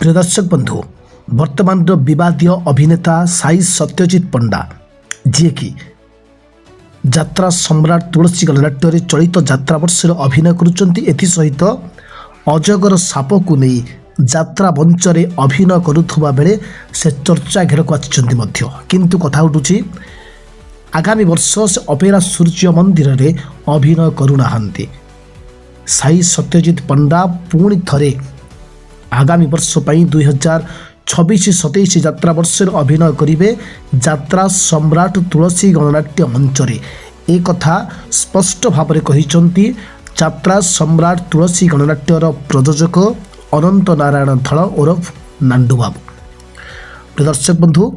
प्रिय दर्शक बंधु वर्तमान विवादीय अभिनेता साई सत्यजित पंडा जी की यात्रा सम्राट तुलसी गणनाट्य चलित यात्रा वर्ष अभिनय करुँच अजगर साप को नहीं यात्रा मंच रे अभिनय करुवा बेले से चर्चा घेर को किंतु कथा उठुची आगामी वर्ष से अपेरा सूर्य मंदिर रे अभिनय करूना साई सत्यजित पंडा पुणी थरे आगामी वर्ष 2026-27 यात्रा वर्ष अभिनय करेंगे यात्रा सम्राट तुलसी गणनाट्य मंच रे एक कथा स्पष्ट भाव में कहते यात्रा सम्राट तुलसी गणनाट्यर प्रयोजक अनंत नारायण धल ओरफ नांडू बाबू। दर्शक बंधु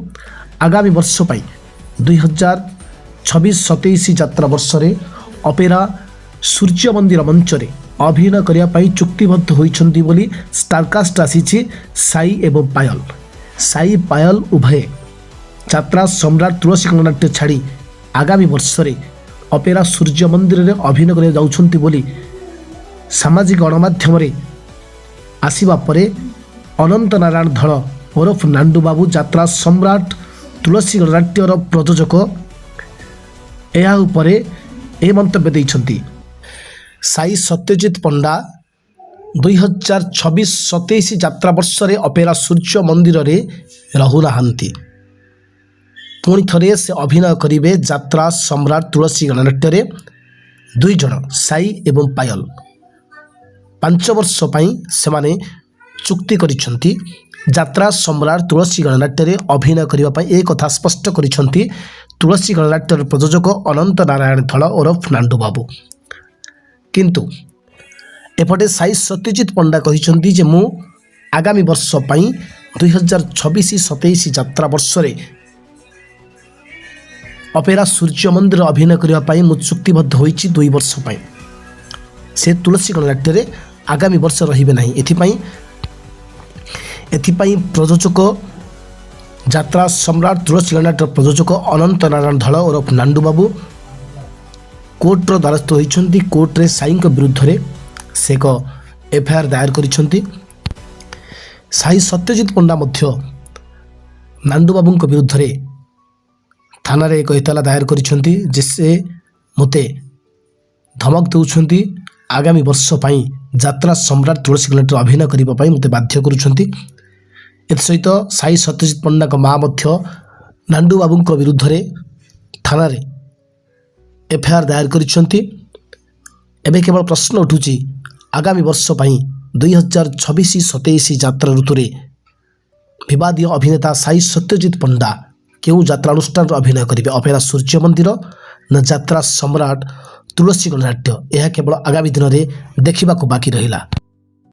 आगामी वर्ष 2026-27 यात्रा वर्ष अपेरा सूर्य मंदिर मंच रे अभिनय करने चुक्तिबद्ध होती बोली स्टारकास्ट आसी साई एवं साई पायल उभय यात्रा सम्राट तुलसी गणनाट्य छाड़ी आगामी वर्ष अपेरा सूर्य मंदिर रे अभिनय कर जाउछंती बोली सामाजिक गणमाध्यम आसीबा परे अनंत नारायण धल ओरफ नांडू बाबू यात्रा सम्राट तुलसी गणनाट्यर प्रयोजक या उपरे ए मंतव्य दैछंती। साई सत्यजित पंडा 2026-27 यात्रा वर्ष अपेरा सूर्य मंदिर रे रहुना पुणी थरे से अभिनय करेंगे यात्रा सम्राट तुलसी गणनाट्य दुई जन साई एवं पायल 5 वर्ष से माने चुक्ति करिसेंती यात्रा सम्राट तुलसी गणनाट्य अभिनय करने एक कथा स्पष्ट करिसेंती तुलसी गणनाट्यर प्रयोजक अनंत नारायण धल ओरफ नांडू बाबू। किंतु एपटे साई सत्यजित पंडा कहते जे मु आगामी वर्ष 2026-27 यात्रा वर्ष अपेरा सूर्य मंदिर अभिनय करने मु चुक्तिबद्ध होइछि 2 वर्ष से तुलसी गणनाट्य आगामी वर्ष रहिबे नहीं एथिपाई प्रयोजक यात्रा सम्राट तुलसी गणनाट्य प्रयोजक अनंत नारायण धल ओरफ नांडू बाबू कोर्टर द्वारस्थ होती कोर्टे साई विरुद्ध में से एक एफआईआर दायर करिसेंती। साई सत्यजित पंडा नांडू बाबू विरुद्ध में थाना रे एक एतला दायर करिसेंती जिससे मते धमक दौरान आगामी वर्ष यात्रा सम्राट तुलसी गणनाट्य अभिनय करने मते बाध्य करुछंती। सहित साई सत्यजित पंडा माँ नांडू बाबू विरुद्ध में थाना रे एफआईआर दायर करिसेंती। एबे केवल प्रश्न उठुची आगामी वर्ष 2026-27 यात्रा ऋतु रे विवादीय अभिनेता साई सत्यजित पंडा केउ यात्रा अनुष्ठान अभिनय करेंगे अपेरा सूर्य मंदिर न यात्रा सम्राट तुलसी गणनाट्य यह केवल आगामी दिन में देखा बाकी रहिला।